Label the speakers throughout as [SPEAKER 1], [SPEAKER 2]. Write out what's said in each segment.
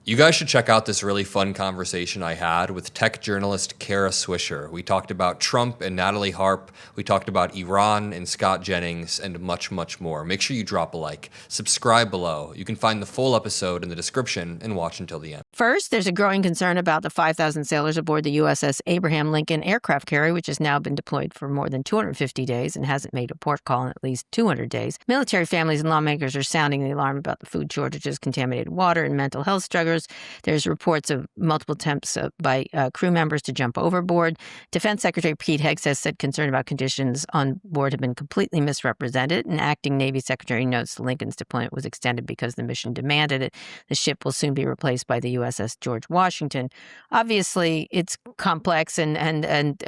[SPEAKER 1] You guys should check out this really fun conversation I had with tech journalist Kara Swisher. We talked about Trump and Natalie Harp. We talked about Iran and Scott Jennings and much, much more. Make sure you drop a like. Subscribe below. You can find the full episode in the description and watch until the end.
[SPEAKER 2] First, there's a growing concern about the 5,000 sailors aboard the USS Abraham Lincoln aircraft carrier, which has now been deployed for more than 250 days and hasn't made a port call in at least 200 days. Military families and lawmakers are sounding the alarm about the food shortages, contaminated water, and mental health struggles. There's reports of multiple attempts by crew members to jump overboard. Defense Secretary Pete Hegseth said concern about conditions on board have been completely misrepresented. And acting Navy Secretary notes the Lincoln's deployment was extended because the mission demanded it. The ship will soon be replaced by the USS George Washington. Obviously, it's complex and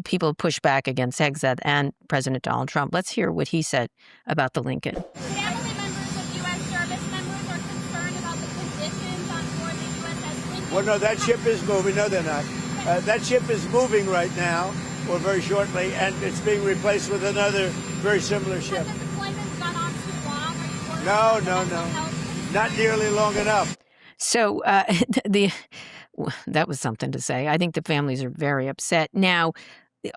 [SPEAKER 2] people push back against Hegseth and President Donald Trump. Let's hear what he said about the Lincoln.
[SPEAKER 3] Well, no, that ship is moving. No, they're not. That ship is moving right now, or very shortly, and it's being replaced with another very similar ship.
[SPEAKER 4] Has the deployment gone on too long? Are you
[SPEAKER 3] No. Not nearly long enough.
[SPEAKER 2] So that was something to say. I think the families are very upset. Now,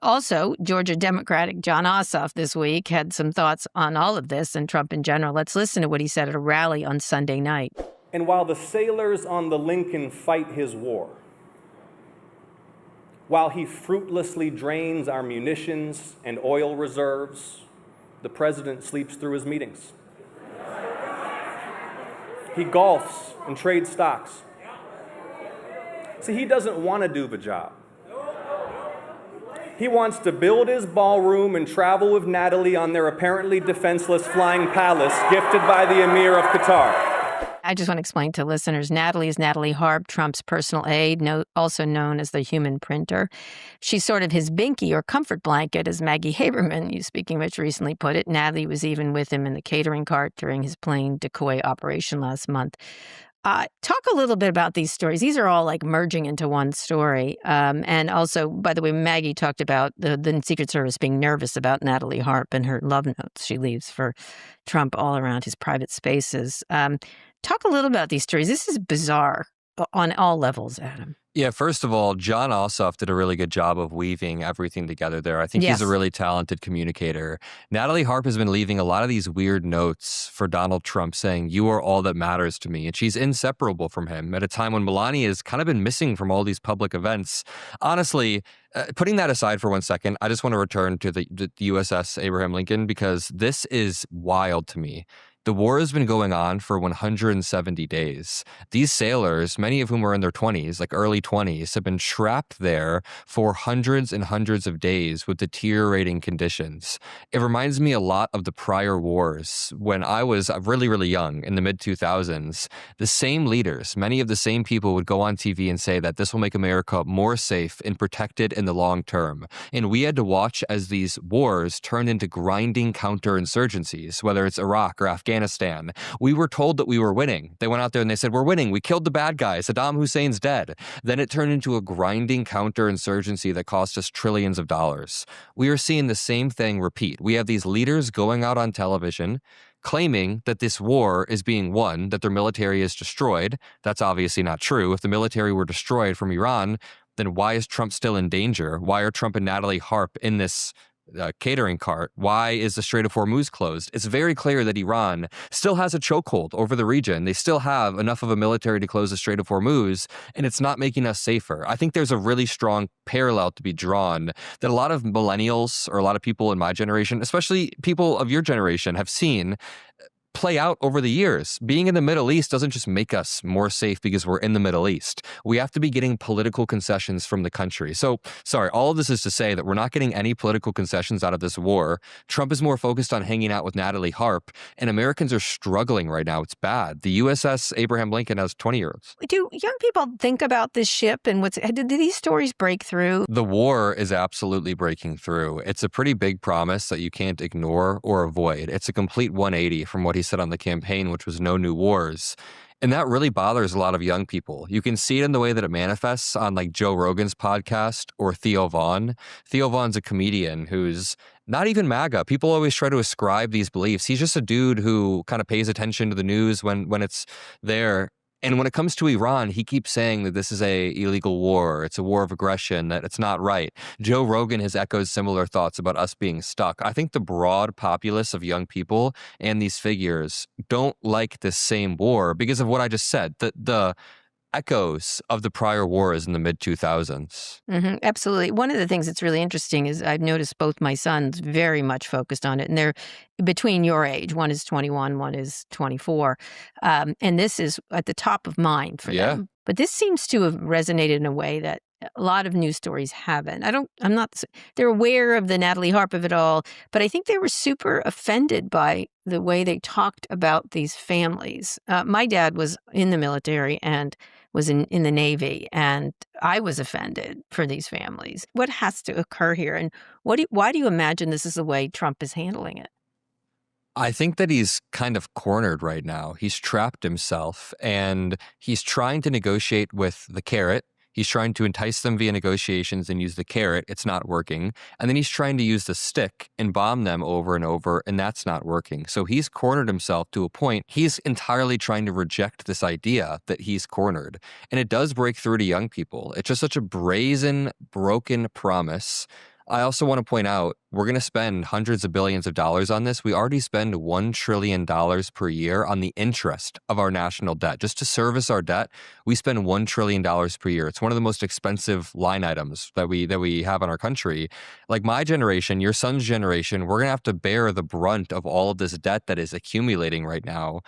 [SPEAKER 2] also, Georgia Democratic Jon Ossoff this week had some thoughts on all of this and Trump in general. Let's listen to what he said at a rally on Sunday night.
[SPEAKER 5] And while the sailors on the Lincoln fight his war, while he fruitlessly drains our munitions and oil reserves, the president sleeps through his meetings. He golfs and trades stocks. See, he doesn't want to do the job. He wants to build his ballroom and travel with Natalie on their apparently defenseless flying palace gifted by the Emir of Qatar.
[SPEAKER 2] I just want to explain to listeners, Natalie is Natalie Harp, Trump's personal aide, also known as the human printer. She's sort of his binky or comfort blanket, as Maggie Haberman, speaking of which, recently put it. Natalie was even with him in the catering cart during his plane decoy operation last month. Talk a little bit about these stories. These are all like merging into one story. And also, by the way, Maggie talked about the Secret Service being nervous about Natalie Harp and her love notes she leaves for Trump all around his private spaces. Talk a little about these stories. This is bizarre on all levels, Adam.
[SPEAKER 1] Yeah, first of all, Jon Ossoff did a really good job of weaving everything together there. I think he's a really talented communicator. Natalie Harp has been leaving a lot of these weird notes for Donald Trump saying, "You are all that matters to me." And she's inseparable from him at a time when Melania has kind of been missing from all these public events. Honestly, putting that aside for 1 second, I just want to return to the USS Abraham Lincoln because this is wild to me. The war has been going on for 170 days. These sailors, many of whom are in their 20s, like early 20s, have been trapped there for hundreds and hundreds of days with deteriorating conditions. It reminds me a lot of the prior wars when I was really, really young in the mid-2000s. The same leaders, many of the same people would go on TV and say that this will make America more safe and protected in the long term. And we had to watch as these wars turned into grinding counterinsurgencies, whether it's Iraq or Afghanistan. We were told that we were winning. They went out there and they said, "We're winning. We killed the bad guy. Saddam Hussein's dead." Then it turned into a grinding counterinsurgency that cost us trillions of dollars. We are seeing the same thing repeat. We have these leaders going out on television claiming that this war is being won, that their military is destroyed. That's obviously not true. If the military were destroyed from Iran, then why is Trump still in danger? Why are Trump and Natalie Harp in this catering cart? Why is the Strait of Hormuz closed? It's very clear that Iran still has a chokehold over the region. They still have enough of a military to close the Strait of Hormuz, and it's not making us safer. I think there's a really strong parallel to be drawn that a lot of millennials or a lot of people in my generation, especially people of your generation, have seen play out over the years. Being in the Middle East doesn't just make us more safe because we're in the Middle East. We have to be getting political concessions from the country. So, sorry, all of this is to say that we're not getting any political concessions out of this war. Trump is more focused on hanging out with Natalie Harp, and Americans are struggling right now. It's bad. The USS Abraham Lincoln has 20-year-olds.
[SPEAKER 2] Do young people think about this ship and did these stories break through?
[SPEAKER 1] The war is absolutely breaking through. It's a pretty big promise that you can't ignore or avoid. It's a complete 180 from what he said on the campaign, which was no new wars. And that really bothers a lot of young people. You can see it in the way that it manifests on like Joe Rogan's podcast or Theo Vaughn. Theo Vaughn's a comedian who's not even MAGA. People always try to ascribe these beliefs. He's just a dude who kind of pays attention to the news when it's there. And when it comes to Iran, he keeps saying that this is a illegal war. It's a war of aggression, that it's not right. Joe Rogan has echoed similar thoughts about us being stuck. I think the broad populace of young people and these figures don't like this same war because of what I just said. The echoes of the prior wars in the mid-2000s.
[SPEAKER 2] Mm-hmm, absolutely. One of the things that's really interesting is I've noticed both my sons very much focused on it, and they're between your age. One is 21, one is 24. And this is at the top of mind for them. But this seems to have resonated in a way that a lot of news stories haven't. They're aware of the Natalie Harp of it all, but I think they were super offended by the way they talked about these families. My dad was in the military and was in the Navy, and I was offended for these families. What has to occur here? And why do you imagine this is the way Trump is handling it?
[SPEAKER 1] I think that he's kind of cornered right now. He's trapped himself, and he's trying to negotiate with the carrot. He's trying to entice them via negotiations and use the carrot. It's not working. And then he's trying to use the stick and bomb them over and over, and that's not working. So he's cornered himself to a point. He's entirely trying to reject this idea that he's cornered. And it does break through to young people. It's just such a brazen, broken promise. I also want to point out, we're going to spend hundreds of billions of dollars on this. We already spend $1 trillion per year on the interest of our national debt. Just to service our debt, we spend $1 trillion per year. It's one of the most expensive line items that we have in our country. Like my generation, your son's generation, we're going to have to bear the brunt of all of this debt that is accumulating right now.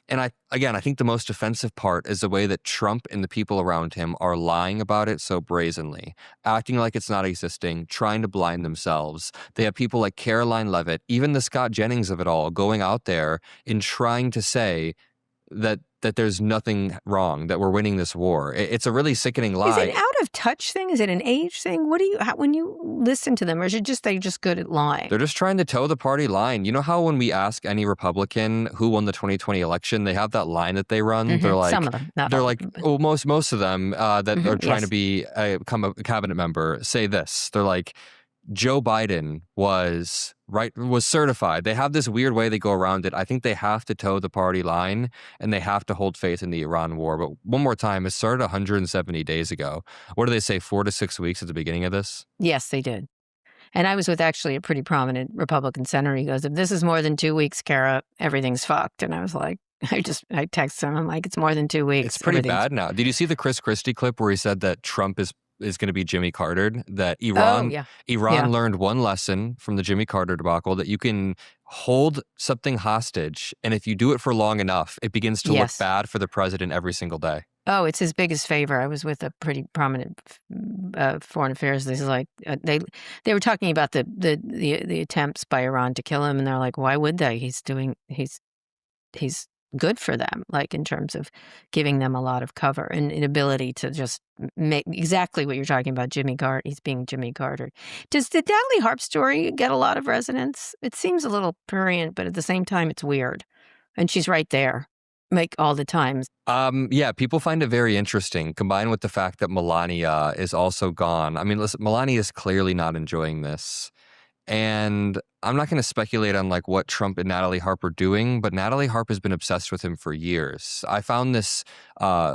[SPEAKER 1] And I think the most offensive part is the way that Trump and the people around him are lying about it so brazenly, acting like it's not existing, trying to blind themselves. They have people like Caroline Leavitt, even the Scott Jennings of it all, going out there and trying to say that there's nothing wrong, that we're winning this war. It's a really sickening lie.
[SPEAKER 2] Is it an out of touch thing? Is it an age thing? When you listen to them, or is it just they're just good at lying?
[SPEAKER 1] They're just trying to toe the party line. You know how when we ask any Republican who won the 2020 election, they have that line that they run?
[SPEAKER 2] Mm-hmm.
[SPEAKER 1] They're like,
[SPEAKER 2] some of them, not all.
[SPEAKER 1] Well, most of them that are trying to become a cabinet member say this. They're like, Joe Biden was certified. They have this weird way they go around it. I think they have to toe the party line, and they have to hold faith in the Iran war. But one more time, it started 170 days ago. What do they say, 4 to 6 weeks at the beginning of this?
[SPEAKER 2] Yes, they did. And I was with actually a pretty prominent Republican senator. He goes, if this is more than 2 weeks, Kara, everything's fucked. And I was like, I texted him. I'm like, it's more than 2 weeks.
[SPEAKER 1] It's pretty bad now. Did you see the Chris Christie clip where he said that Trump is going to be Jimmy Cartered, that Iran learned one lesson from the Jimmy Carter debacle, that you can hold something hostage, and if you do it for long enough, it begins to look bad for the president every single day.
[SPEAKER 2] Oh, it's his biggest favor. I was with a pretty prominent foreign affairs. This is like they were talking about the attempts by Iran to kill him, and they're like, why would they? He's good for them, like in terms of giving them a lot of cover and an ability to just make exactly what you're talking about. Jimmy Carter, he's being Jimmy Carter. Does the Natalie Harp story get a lot of resonance? It seems a little prurient, but at the same time, it's weird. And she's right there, like all the times.
[SPEAKER 1] Yeah, people find it very interesting, combined with the fact that Melania is also gone. I mean, listen, Melania is clearly not enjoying this. And I'm not going to speculate on like what Trump and Natalie Harp are doing, but Natalie Harp has been obsessed with him for years. I found this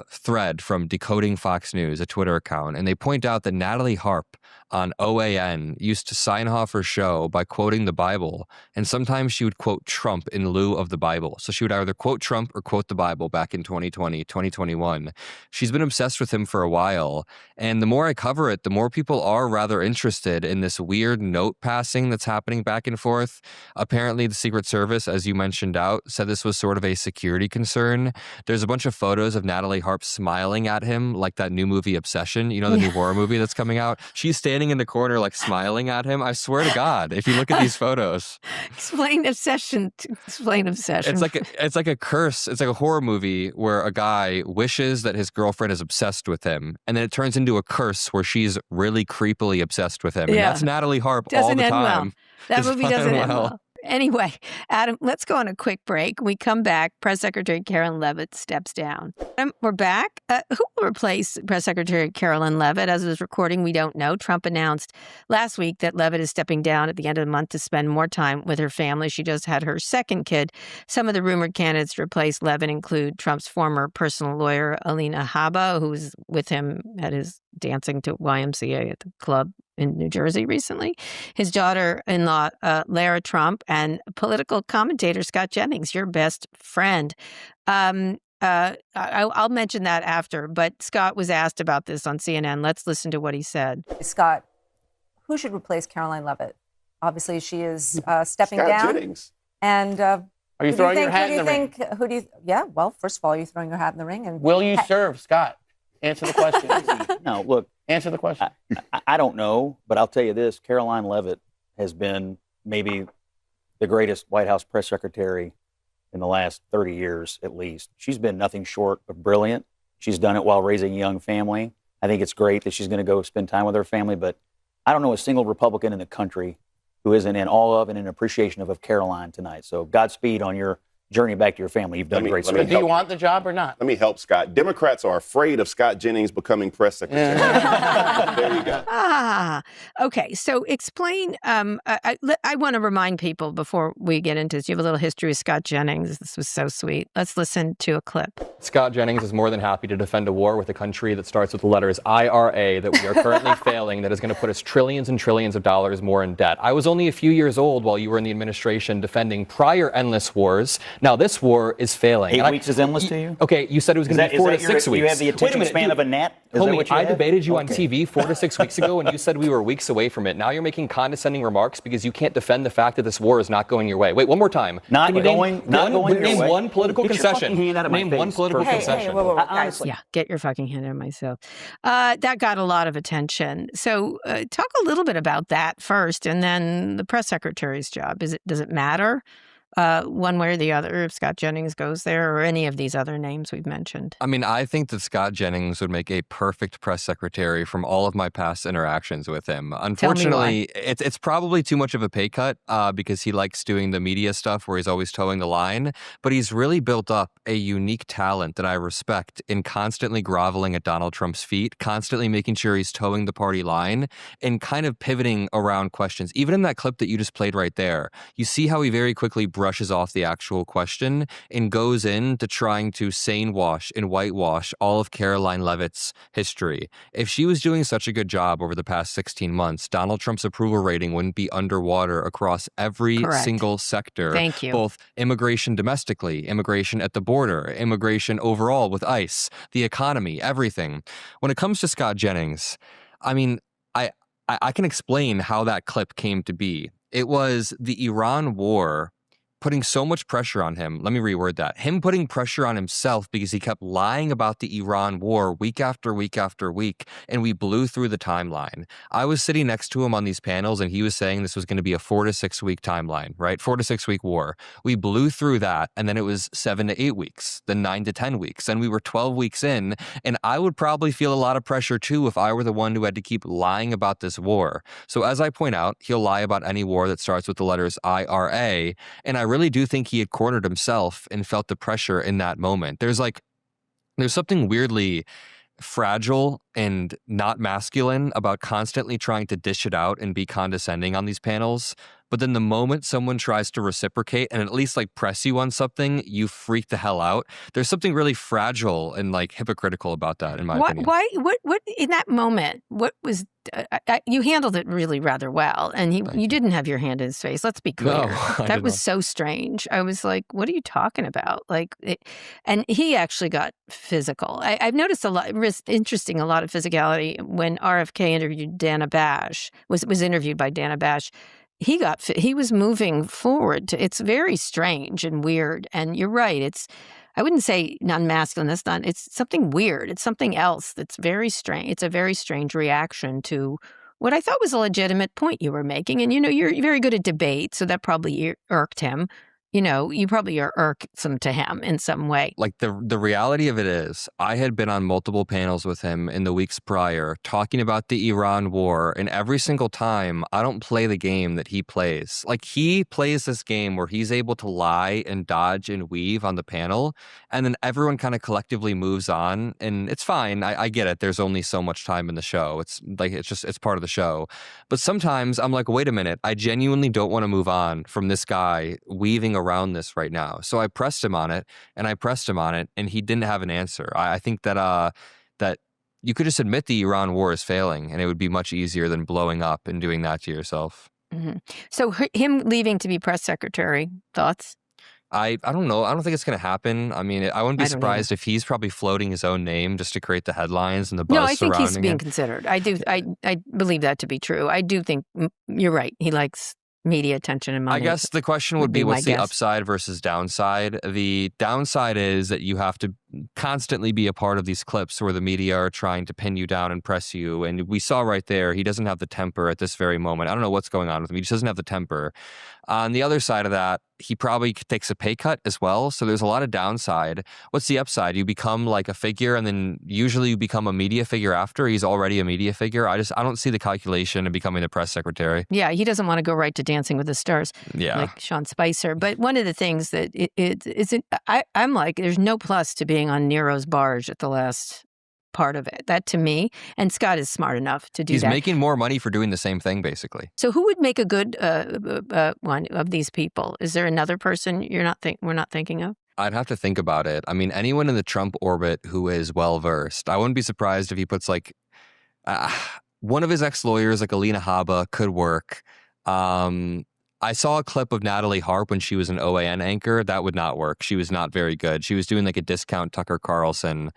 [SPEAKER 1] thread from Decoding Fox News, a Twitter account, and they point out that Natalie Harp on OAN used to sign off her show by quoting the Bible, and sometimes she would quote Trump in lieu of the Bible. So she would either quote Trump or quote the Bible back in 2020, 2021. She's been obsessed with him for a while, and the more I cover it, the more people are rather interested in this weird note passing that's happening back and forth. Apparently, the Secret Service, as you mentioned out, said this was sort of a security concern. There's a bunch of photos of Natalie Harp smiling at him, like that new movie Obsession, you know, the new horror movie that's coming out. She's standing in the corner, like smiling at him. I swear to God, if you look at these photos.
[SPEAKER 2] Explain Obsession.
[SPEAKER 1] It's like a curse. It's like a horror movie where a guy wishes that his girlfriend is obsessed with him, and then it turns into a curse where she's really creepily obsessed with him. And that's Natalie Harp all the time.
[SPEAKER 2] That movie doesn't end well. Anyway, Adam, let's go on a quick break. We come back. Press Secretary Carolyn Leavitt steps down. We're back. Who will replace Press Secretary Carolyn Leavitt? As of this recording, we don't know. Trump announced last week that Leavitt is stepping down at the end of the month to spend more time with her family. She just had her second kid. Some of the rumored candidates to replace Leavitt include Trump's former personal lawyer, Alina Habba, who was with him at his dancing to YMCA at the club in New Jersey recently, his daughter-in-law, Lara Trump, and political commentator Scott Jennings, your best friend. I'll mention that after, but Scott was asked about this on CNN. Let's listen to what he said.
[SPEAKER 6] Scott, who should replace Caroline Leavitt? Obviously, she is stepping
[SPEAKER 7] Scott
[SPEAKER 6] down.
[SPEAKER 7] Jennings.
[SPEAKER 6] And
[SPEAKER 7] are you throwing your hat in the ring?
[SPEAKER 6] Who do you? Yeah. Well, first of all, are you throwing your hat in the ring? And
[SPEAKER 7] will you serve, Scott? Answer the question.
[SPEAKER 8] No, look.
[SPEAKER 7] Answer the question.
[SPEAKER 8] I don't know, but I'll tell you this: Caroline Leavitt has been maybe the greatest White House press secretary in the last 30 years, at least. She's been nothing short of brilliant. She's done it while raising a young family. I think it's great that she's going to go spend time with her family, but I don't know a single Republican in the country who isn't in awe of and in appreciation of Caroline tonight. So Godspeed on your journey back to your family. You've done great.
[SPEAKER 7] Do you want the job or not? Let me help Scott. Democrats are afraid of Scott Jennings becoming press secretary. There you go.
[SPEAKER 2] Okay. So explain. I want to remind people before we get into this. You have a little history with Scott Jennings. This was so sweet. Let's listen to a clip.
[SPEAKER 9] Scott Jennings is more than happy to defend a war with a country that starts with the letters IRA that we are currently failing, that is going to put us trillions and trillions of dollars more in debt. I was only a few years old while you were in the administration defending prior endless wars. Now, this war is failing.
[SPEAKER 8] 8 weeks is endless to you?
[SPEAKER 9] Okay, you said it was going to be 4 to 6 weeks.
[SPEAKER 8] You have the attention span of a gnat?
[SPEAKER 9] Homie, I debated you on TV 4 to 6 weeks ago, and you said we were weeks away from it. Now you're making condescending remarks because you can't defend the fact that this war is not going your way. Wait, one more time.
[SPEAKER 8] Not going your way.
[SPEAKER 9] Name one political concession. Name one political concession.
[SPEAKER 6] Honestly.
[SPEAKER 2] Yeah, get your fucking hand out of myself. That got a lot of attention. So talk a little bit about that first, and then the press secretary's job. Does it matter? One way or the other, if Scott Jennings goes there or any of these other names we've mentioned?
[SPEAKER 1] I mean, I think that Scott Jennings would make a perfect press secretary from all of my past interactions with him. Unfortunately, it's probably too much of a pay cut because he likes doing the media stuff where he's always towing the line. But he's really built up a unique talent that I respect in constantly groveling at Donald Trump's feet, constantly making sure he's towing the party line and kind of pivoting around questions. Even in that clip that you just played right there, you see how he very quickly brushes off the actual question and goes into trying to sane wash and whitewash all of Caroline Leavitt's history. If she was doing such a good job over the past 16 months, Donald Trump's approval rating wouldn't be underwater across every single sector.
[SPEAKER 2] Thank you.
[SPEAKER 1] Both immigration domestically, immigration at the border, immigration overall with ICE, the economy, everything. When it comes to Scott Jennings, I mean, I can explain how that clip came to be. It was the Iran war putting so much pressure on him. Let me reword that. Him putting pressure on himself because he kept lying about the Iran war week after week after week, and we blew through the timeline. I was sitting next to him on these panels, and he was saying this was going to be a 4 to 6 week timeline, right? 4 to 6 week war. We blew through that, and then it was 7 to 8 weeks, then 9 to 10 weeks, and we were 12 weeks in, and I would probably feel a lot of pressure too if I were the one who had to keep lying about this war. So as I point out, he'll lie about any war that starts with the letters IRA, and I really do think he had cornered himself and felt the pressure in that moment. There's something weirdly fragile and not masculine about constantly trying to dish it out and be condescending on these panels. But then the moment someone tries to reciprocate and at least like press you on something, you freak the hell out. There's something really fragile and like hypocritical about that, in my opinion.
[SPEAKER 2] What in that moment, what was, you handled it really rather well. And you didn't have your hand in his face. Let's be clear.
[SPEAKER 1] No,
[SPEAKER 2] that was so strange. I was like, what are you talking about? And he actually got physical. I've noticed a lot of physicality when RFK interviewed Dana Bash, was interviewed by Dana Bash. He was moving forward. It's very strange and weird. And you're right. I wouldn't say non-masculine. It's something weird. It's something else that's very strange. It's a very strange reaction to what I thought was a legitimate point you were making. And, you're very good at debate, so that probably irked him. you probably are irksome to him in some way.
[SPEAKER 1] Like the reality of it is, I had been on multiple panels with him in the weeks prior talking about the Iran war, and every single time I don't play the game that he plays. Like he plays this game where he's able to lie and dodge and weave on the panel, and then everyone kind of collectively moves on, and it's fine. I get it. There's only so much time in the show. It's part of the show. But sometimes I'm like, wait a minute, I genuinely don't want to move on from this guy weaving around this right now. So I pressed him on it, and he didn't have an answer. I think that that you could just admit the Iran war is failing, and it would be much easier than blowing up and doing that to yourself.
[SPEAKER 2] Mm-hmm. So him leaving to be press secretary, thoughts?
[SPEAKER 1] I don't know. I don't think it's going to happen. I mean, I wouldn't be surprised if he's probably floating his own name just to create the headlines and the buzz surrounding it.
[SPEAKER 2] No, I think he's being considered. I believe that to be true. I do think you're right. He likes media attention and money.
[SPEAKER 1] I guess the question would be what's the upside versus downside? The downside is that you have to constantly be a part of these clips where the media are trying to pin you down and press you. And we saw right there, he doesn't have the temper at this very moment. I don't know what's going on with him. He just doesn't have the temper. On the other side of that, he probably takes a pay cut as well. So there's a lot of downside. What's the upside? You become like a figure, and then usually you become a media figure after. He's already a media figure. I don't see the calculation of becoming the press secretary.
[SPEAKER 2] Yeah, he doesn't want to go right to Dancing with the Stars, like Sean Spicer. But one of the things that I'm like, there's no plus to being on Nero's barge at the last part of it. That to me, and Scott is smart enough to do that.
[SPEAKER 1] He's making more money for doing the same thing, basically.
[SPEAKER 2] So who would make a good one of these people? Is there another person we're not thinking of?
[SPEAKER 1] I'd have to think about it. I mean, anyone in the Trump orbit who is well-versed. I wouldn't be surprised if he puts like one of his ex-lawyers, like Alina Habba, could work. I saw a clip of Natalie Harp when she was an OAN anchor. That would not work. She was not very good. She was doing like a discount Tucker Carlson.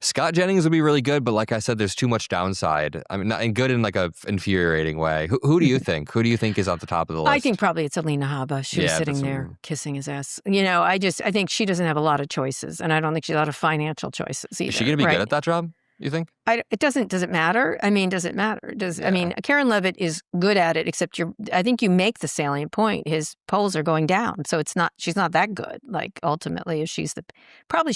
[SPEAKER 1] Scott Jennings would be really good, but like I said, there's too much downside. I mean, not good in like a infuriating way. Who do you think? Who do you think is at the top of the list?
[SPEAKER 2] I think probably it's Alina Habba. She was sitting there kissing his ass. I think she doesn't have a lot of choices, and I don't think she has a lot of financial choices either.
[SPEAKER 1] Is she going to be good at that job, you think?
[SPEAKER 2] Does it matter? I mean, does it matter? I mean, Karen Levitt is good at it, except I think you make the salient point. His polls are going down, so she's not that good. Like ultimately, if she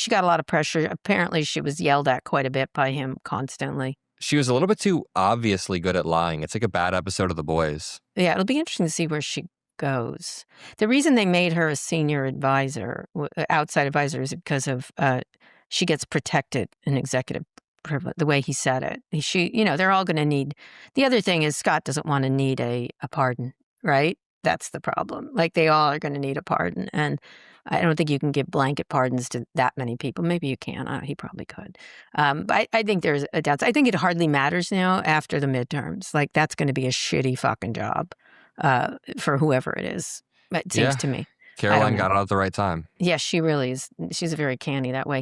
[SPEAKER 2] got a lot of pressure. Apparently, she was yelled at quite a bit by him constantly.
[SPEAKER 1] She was a little bit too obviously good at lying. It's like a bad episode of The Boys.
[SPEAKER 2] Yeah, it'll be interesting to see where she goes. The reason they made her a senior advisor, outside advisor, is because of she gets protected in executive privilege, the way he said it. They're all going to need. The other thing is Scott doesn't want to need a pardon, right? That's the problem. Like they all are going to need a pardon, and I don't think you can give blanket pardons to that many people. Maybe you can. He probably could. But I think there's a doubt. I think it hardly matters now after the midterms. Like that's going to be a shitty fucking job for whoever it is. It seems to me.
[SPEAKER 1] Caroline got out at the right time.
[SPEAKER 2] Yeah, she really is. She's very canny that way.